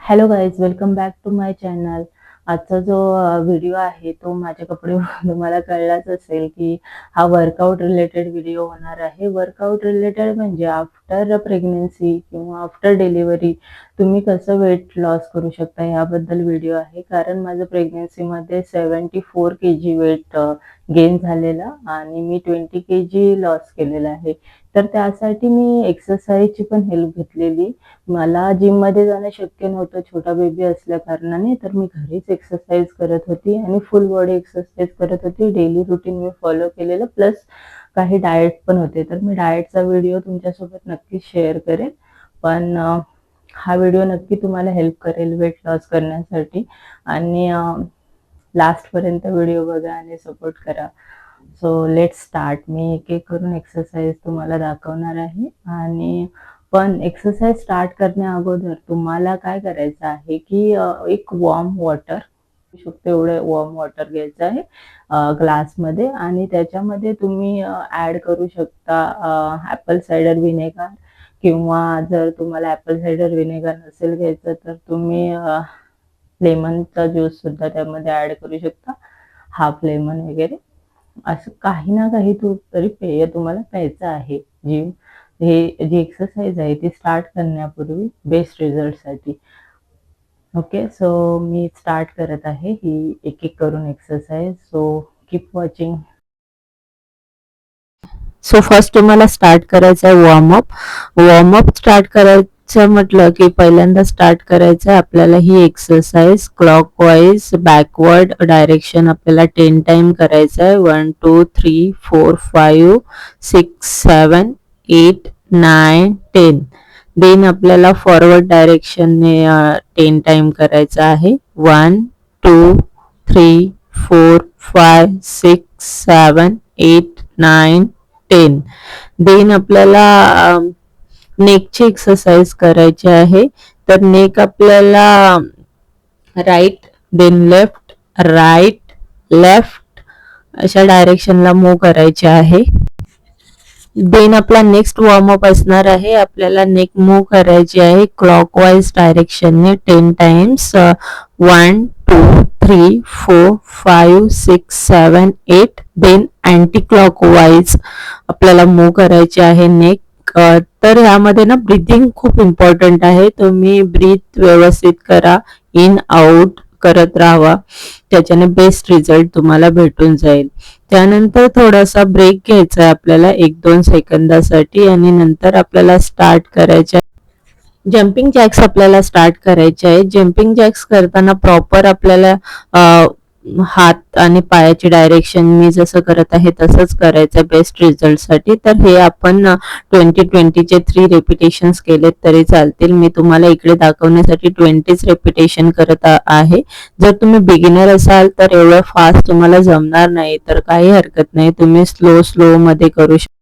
Hello guys, welcome back to my channel. आजचा जो video आहे तो माझ्या कपड्यावरून तुम्हाला कळलाच असेल की हा वर्कआउट रिलेटेड व्हिडिओ होणार आहे. वर्कआउट रिलेटेड म्हणजे आफ्टर प्रेग्नन्सी किंवा आफ्टर डिलिव्हरी तुम्ही कसं वेट लॉस करू शकता याबद्दल व्हिडिओ आहे. कारण माझं प्रेग्नन्सीमध्ये 74 kg वेट गेन झालेला आणि मी 20 kg लॉस केलेला आहे. तर त्यासाठी मी एक्सरसाइजची पण हेल्प घेतलेली. मला जिममध्ये जाणं शक्य नव्हतं छोटा बेबी असल्या कारणाने, तर मी घरीच एक्सरसाइज करत होती आणि फुल बॉडी एक्सरसाइज करत होती. डेली रुटीन मी फॉलो केलेलं, प्लस काही डाएट पण होते. तर मी डाएटचा व्हिडिओ तुमच्यासोबत नक्कीच शेअर करेन. पण हा व्हिडिओ नक्की तुम्हाला हेल्प करेल वेट लॉस करण्यासाठी आणि लास्टपर्यंत व्हिडिओ बघा आणि सपोर्ट करा. So let's start. मी एक एक करून एक्सरसाइज तुम्हाला दाखवणार आहे आणि पण एक्सरसाइज स्टार्ट करण्या अगोदर तुम्हाला काय करायचं आहे की एक वॉर्म वॉटर शकतो एवढं वॉर्म वॉटर घ्यायचं आहे ग्लासमध्ये आणि त्याच्यामध्ये तुम्ही ॲड करू शकता ॲपल सायडर व्हिनेगर किंवा जर तुम्हाला ॲपल सायडर व्हिनेगर नसेल घ्यायचं तर तुम्ही लेमनचा ज्यूस सुद्धा त्यामध्ये ॲड करू शकता, हाफ लेमन वगैरे. असं काही ना काही तरी पेय तुम्हाला प्यायचं आहे. जी एक्सरसाइज आहे ती स्टार्ट करण्यापूर्वी बेस्ट रिझल्टसाठी. ओके, सो मी स्टार्ट करत आहे ही एक एक करून exercise. So keep watching. So first तुम्हाला स्टार्ट करायचं आहे वॉर्मअप. वॉर्मअप स्टार्ट करायचं म्हटलं की पहिल्यांदा स्टार्ट करायचं आहे आपल्याला ही एक्सरसाइज क्लॉकवाईज बॅकवर्ड डायरेक्शन आपल्याला 10 टाइम करायचं आहे. 1 2 3 4 5 6 7 8 9 10. देन आपल्याला फॉरवर्ड डायरेक्शनने 10 टाइम करायचं आहे. 1 2 3 4 5 6 7 8 9 10. देन आपल्याला नेकची एक्सरसाइज करायची आहे. तर नेक आपल्याला right then left right left अशा डायरेक्शनला मूव्ह करायचे आहे. देन आपला नेक्स्ट वॉर्मअप असणार आहे. आपल्याला नेक मूव्ह करायची आहे क्लॉकवाईज डायरेक्शनने 10 टाइम्स. 1 2 3 4 5 6 7 8. देन अँटी क्लॉकवाईज आपल्याला मूव्ह करायचे आहे नेक. तर ह्यामध्ये ना ब्रीथिंग खूप इम्पॉर्टंट आहे. तुम्ही ब्रीथ व्यवस्थित करा, इन आउट करत राहा, त्याच्याने बेस्ट रिझल्ट तुम्हाला भेटून जाईल. त्यानंतर थोडासा ब्रेक घ्यायचा आहे आपल्याला 1-2 सेकंदासाठी आणि नंतर आपल्याला स्टार्ट करायचं आहे. जम्पिंग जॅक्स आपल्याला स्टार्ट करायचे आहे. जम्पिंग जॅक्स करताना प्रॉपर आपल्याला हात आणि पायाची डायरेक्शन मी जसं करत आहे तसंच करायचं बेस्ट रिझल्टसाठी. तर हे आपण 20-20चे 3 रेपिटेशन्स केलेत तरी चालतील. मी तुम्हाला इकडे दाखवण्यासाठी 20च रेपिटेशन करत आहे. जर तुम्ही बिगिनर असाल तर एवढं फास्ट तुम्हाला जमणार नाही, तर काही हरकत नाही, तुम्ही स्लो मध्ये करू शकता.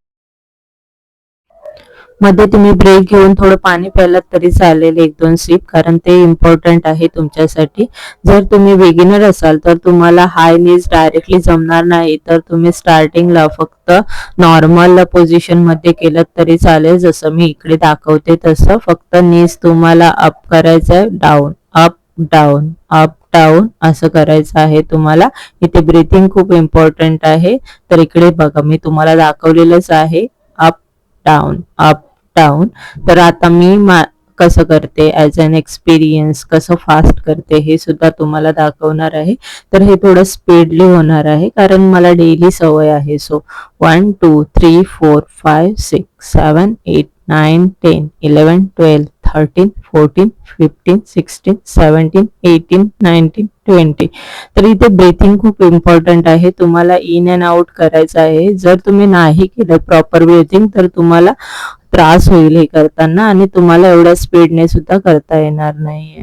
मध्ये तुम्ही ब्रेक घेऊन थोडं पाणी प्यायलात तरी चालेल, 1-2 सिप, कारण ते इम्पॉर्टंट आहे तुमच्यासाठी. जर तुम्ही बिगिनर असाल तर तुम्हाला हाय नीज डायरेक्टली जमणार नाही, तर तुम्ही स्टार्टिंगला फक्त नॉर्मल पोझिशन मध्ये केलं तरी चालेल. जसं मी इकडे दाखवते तसं फक्त नीज तुम्हाला अप करायचं आहे, down up down up down असं करायचं आहे तुम्हाला. इथे ब्रीथिंग खूप इम्पॉर्टंट आहे. तर इकडे बघा मी तुम्हाला दाखवलेलंच आहे, अप डाऊन अप डाऊन. तर आता मी कसं करते ॲज अन एक्सपिरियन्स, कसं फास्ट करते हे सुद्धा तुम्हाला दाखवणार आहे. तर हे थोडं स्पीडली होणार आहे कारण मला डेली सवय आहे. सो 1 2 3 4 5 6 7 8 9 10 11 12 13 14 15 16 17 18 19 20. तर इथे ब्रीथिंग खूप इम्पॉर्टंट आहे. तुम्हाला इन अँड आउट करायचं आहे. जर तुम्ही नाही केलं प्रॉपर ब्रीथिंग तर तुम्हाला त्रास होईल हे करताना आणि तुम्हाला एवढ्या स्पीडने सुद्धा करता येणार नाहीये.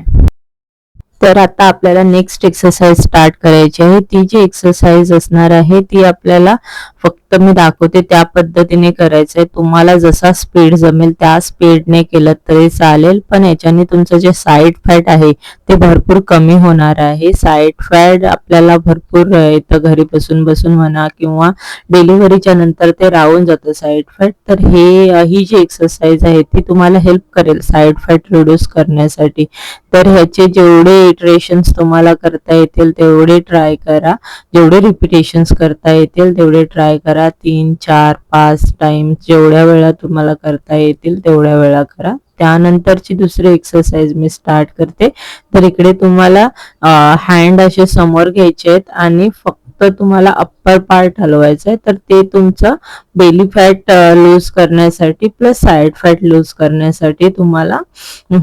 तर आता आपल्याला नेक्स्ट एक्सरसाइज स्टार्ट करायची आहे. ती जी एक्सरसाइज असणार आहे ती आपल्याला फक्त फक्त मी दाखवते त्या पद्धतीने करायचंय. तुम्हाला जसा स्पीड जमेल त्या स्पीडने केलं तरी चालेल, पण याच्याने तुमचं जे साईड फॅट आहे ते भरपूर कमी होणार आहे. साईड फॅट आपल्याला भरपूर येतं घरी बसून बसून म्हणा, किंवा डिलिव्हरीच्या नंतर ते राहून जातं साईड फॅट. तर ही जी एक्सरसाइज आहे ती तुम्हाला हेल्प करेल साईड फॅट रिड्यूस करण्यासाठी. तर ह्याचे जेवढे इटरेशन्स तुम्हाला करता येतील तेवढे ट्राय करा. जेवढे रिपिटेशन्स करता येतील तेवढे ट्राय करा. 3, 4, 5 टाइम्स जेवढ्या वेळा तुम्हाला करता येतील तेवढ्या वेळा करा. त्यानंतरची दुसरी एक्सरसाइज मी स्टार्ट करते. तर इकडे तुम्हाला हँड असे समोर घ्यायचे आहेत आणि फक्त तुम्हाला अप्पर पार्ट हलवायचा आहे. तर ते तुमचं बेली फॅट लूज करण्यासाठी प्लस साईड फॅट लूज करण्यासाठी तुम्हाला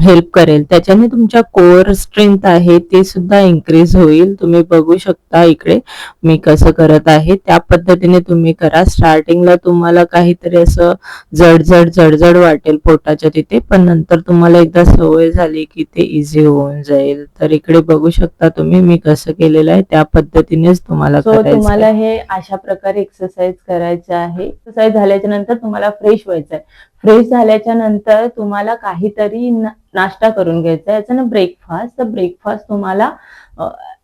हेल्प करेल. त्याच्याने तुमच्या कोअर स्ट्रेंथ आहे ते सुद्धा इन्क्रीज होईल. तुम्ही बघू शकता इकडे मी कसं करत आहे त्या पद्धतीने तुम्ही करा. स्टार्टिंगला तुम्हाला काहीतरी असं जड जड वाटेल पोटाच्या तिथे, पण नंतर तुम्हाला एकदा सवय झाली की ते इझी होऊन जाईल. तर इकडे बघू शकता तुम्ही मी कसं केलेलं आहे त्या पद्धतीनेच तुम्हाला करायचं. तुम्हाला हे अशा प्रकारे एक्सरसाइज करायचं आहे. एक्सरसाइज झाल्याच्या नंतर तुम्हाला फ्रेश व्हायचं आहे. फ्रेश झाल्याच्या नंतर तुम्हाला काहीतरी नाश्ता करून घ्यायचा आहे. याचा ना ब्रेकफास्ट. तर ब्रेकफास्ट तुम्हाला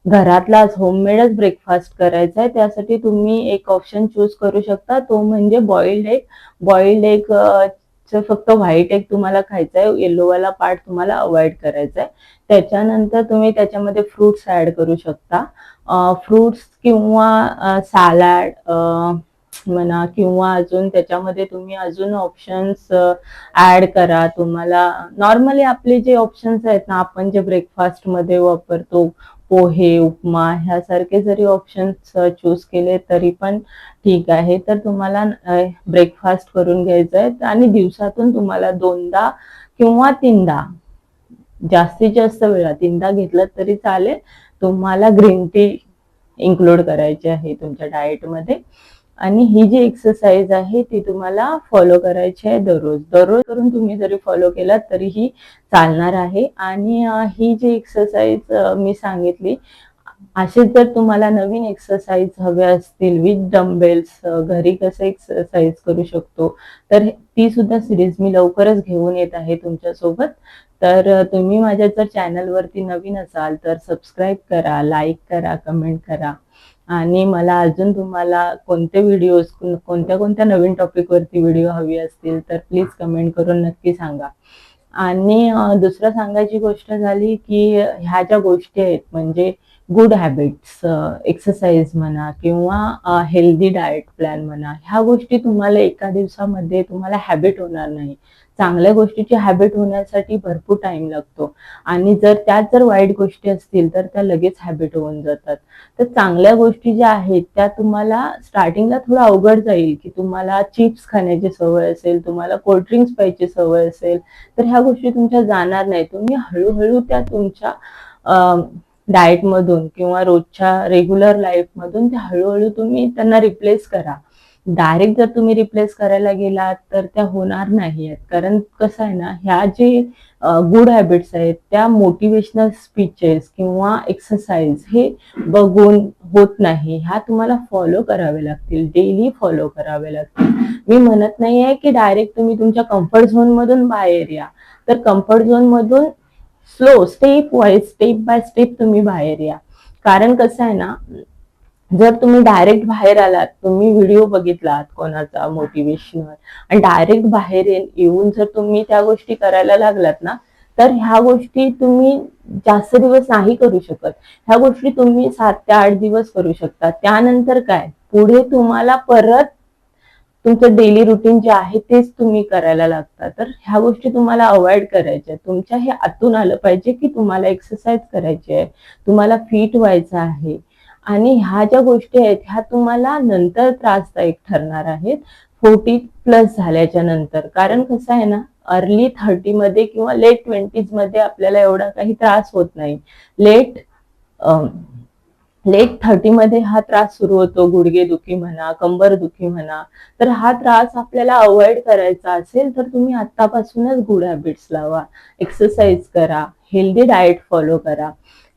घरातलाच होममेडच ब्रेकफास्ट करायचा आहे. त्यासाठी तुम्ही एक ऑप्शन चूज करू शकता, तो म्हणजे बॉइल्ड एग. बॉइल्ड एग फक्त व्हाईट एग तुम्हाला खायचा आहे, येलोवाला पार्ट तुम्हाला अवॉइड करायचा आहे. त्याच्यानंतर तुम्ही त्याच्यामध्ये फ्रुट्स ऍड करू शकता. फ्रुट्स किंवा सॅलड म्हणा, किंवा अजून त्याच्यामध्ये तुम्ही अजून ऑप्शन्स ऍड करा. तुम्हाला नॉर्मली आपले जे ऑप्शन्स आहेत ना, आपण जे ब्रेकफास्ट मध्ये वापरतो, पोहे, उपमा ह्यासारखे जरी ऑप्शन्स चूज केले तरी पण ठीक आहे. तर तुम्हाला ब्रेकफास्ट करून घ्यायचं आहे आणि दिवसातून तुम्हाला 2दा किंवा 3दा, जास्तीत जास्त वेळा 3दा घेतलं तरी चालेल, तुम्हाला ग्रीन टी इन्क्लूड करायची आहे तुमच्या डाएटमध्ये. आणि ही जी एक्सरसाइज आहे ती तुम्हाला फॉलो करायची आहे दररोज. दररोज करून तुम्ही जरी फॉलो केलात तरीही चालणार आहे. आणि ही जी एक्सरसाइज मी सांगितली, असेच जर तुम्हाला नवीन एक्सरसाइज हवे असतील विथ डम्बेल्स, घरी कसं एक्सरसाइज करू शकतो, तर ती सुद्धा सिरीज मी लवकरच घेऊन येत आहे तुमच्यासोबत. तर तुम्ही माझ्या जर चॅनलवरती नवीन असाल तर सबस्क्राईब करा, लाईक करा, कमेंट करा. आणि मला अजून तुम्हाला कोणते व्हिडिओज, कोणत्या नवीन टॉपिकवरती व्हिडिओ हवी असतील तर प्लीज कमेंट करून नक्की सांगा. आणि दुसरं सांगायची गोष्ट झाली की ह्या ज्या गोष्टी आहेत म्हणजे गुड हॅबिट्स, एक्सरसाइज म्हणा किंवा हेल्दी डाएट प्लॅन म्हणा, ह्या गोष्टी तुम्हाला एका दिवसामध्ये तुम्हाला हॅबिट होणार नाही. चांगल्या गोष्टीची हॅबिट होण्यासाठी भरपूर टाइम लागतो. आणि जर त्यात जर वाईट गोष्टी असतील तर त्या लगेच हॅबिट होऊन जातात. तर चांगल्या गोष्टी ज्या आहेत त्या तुम्हाला स्टार्टिंगला थोडं अवघड जाईल, की तुम्हाला चिप्स खाण्याची सवय असेल, तुम्हाला कोल्ड्रिंक्स प्यायची सवय असेल, तर ह्या गोष्टी तुमच्या जाणार नाही. तुम्ही हळूहळू त्या तुमच्या डाएट मधून किंवा रोजच्या रेग्युलर लाईफ मधून त्या हळूहळू तुम्ही त्यांना रिप्लेस करा. डायरेक्ट जर तुम्ही रिप्लेस करायला गेलात तर त्या होणार नाही आहेत. कारण कसं आहे ना, ह्या जे गुड हॅबिट्स आहेत त्या मोटिवेशनल स्पीचेस किंवा एक्सरसाइज हे बघून होत नाही. ह्या तुम्हाला फॉलो करावे लागतील, डेली फॉलो करावे लागतील. मी म्हणत नाहीये की डायरेक्ट तुम्ही तुमच्या कम्फर्ट झोन मधून बाहेर या. तर कम्फर्ट झोन मधून slow, step wise, step by step तुम्ही बाहेर या. कारण कसं आहे ना, जर तुम्ही डायरेक्ट बाहेर आलात, तुम्ही व्हिडिओ बघितलात कोणाचा मोटिवेशनल आणि डायरेक्ट बाहेर येऊन जर तुम्ही त्या गोष्टी करायला लागलात ना, तर ह्या गोष्टी तुम्ही जास्त दिवस नाही करू शकत. ह्या गोष्टी तुम्ही 7 ते 8 दिवस करू शकता. त्यानंतर काय, पुढे तुम्हाला परत तुमचं डेली रुटीन जे आहे तेच तुम्ही करायला लागता. तर ह्या गोष्टी तुम्हाला अवॉइड करायच्या. तुमच्या हे आतून आलं पाहिजे की तुम्हाला एक्सरसाइज करायची आहे, तुम्हाला फिट व्हायचं आहे. आणि ह्या ज्या गोष्टी आहेत ह्या तुम्हाला नंतर त्रासदायक ठरणार आहेत 40+ झाल्याच्या नंतर. कारण कसं आहे ना, अर्ली 30 मध्ये किंवा लेट 20s मध्ये आपल्याला एवढा काही त्रास होत नाही. लेट 30 मध्ये हा त्रास सुरू होतो. गुडघेदुखी म्हणा, कंबरदुखी म्हणा. तर हा त्रास आपल्याला अवॉइड करायचा असेल तर तुम्ही आतापासूनच गुड हॅबिट्स लावा, एक्सरसाइज करा, हेल्दी डाएट फॉलो करा.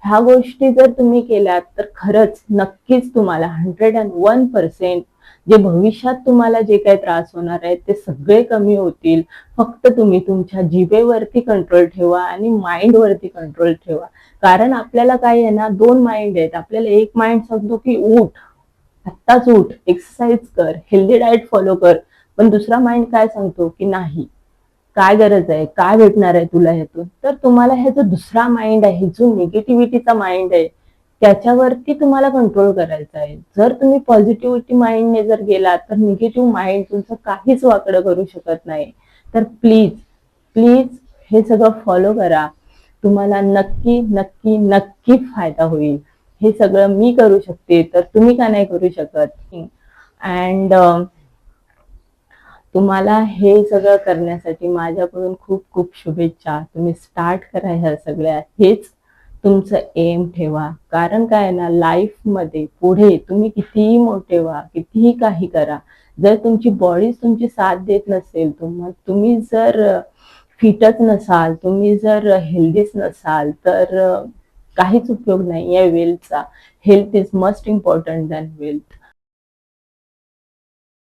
ह्या गोष्टी जर तुम्ही केल्यात तर खरंच नक्कीच तुम्हाला 101% जे भविष्यात तुम्हाला जे काही त्रास होणार आहेत ते सगळे कमी होतील. फक्त तुम्ही तुमच्या जिभेवरती कंट्रोल ठेवा आणि माइंडवरती कंट्रोल ठेवा. कारण आपल्याला काय आहे ना, 2 माइंड आहेत. आपल्याला एक माइंड सांगतो की उठ, आत्ताच उठ, एक्सरसाइज कर, हेल्दी डाएट फॉलो कर. पण दुसरा माइंड काय सांगतो की नाही, काय गरज आहे, काय भेटणार आहे तुला ह्यातून. तर तुम्हाला हे जो दुसरा माइंड आहे, जो निगेटिव्हिटीचा माइंड आहे, त्याच्यावरती तुम्हाला कंट्रोल करायचा आहे. जर तुम्ही पॉझिटिव्हिटी माइंडने जर गेलात तर निगेटिव्ह माइंड तुमचं काहीच वाकडं करू शकत नाही. तर प्लीज प्लीज हे सगळं फॉलो करा. तुम्हाला नक्की नक्की नक्की फायदा होईल. हे सगळं मी करू शकते तर तुम्ही का नाही करू शकत. अँड तुम्हाला हे सगळं करण्यासाठी माझ्याकडून खूप खूप शुभेच्छा. तुम्ही स्टार्ट करा ह्या सगळ्या. हेच तुमचं एम ठेवा. कारण काय ना, लाईफमध्ये पुढे तुम्ही कितीही मोठे व्हा, कितीही काही करा, जर तुमची बॉडी तुमची साथ देत नसेल, तुम्ही जर फिटच नसाल, तुम्ही जर हेल्दीच नसाल, तर काहीच उपयोग नाही आहे वेल्थचा. Health is must important than wealth.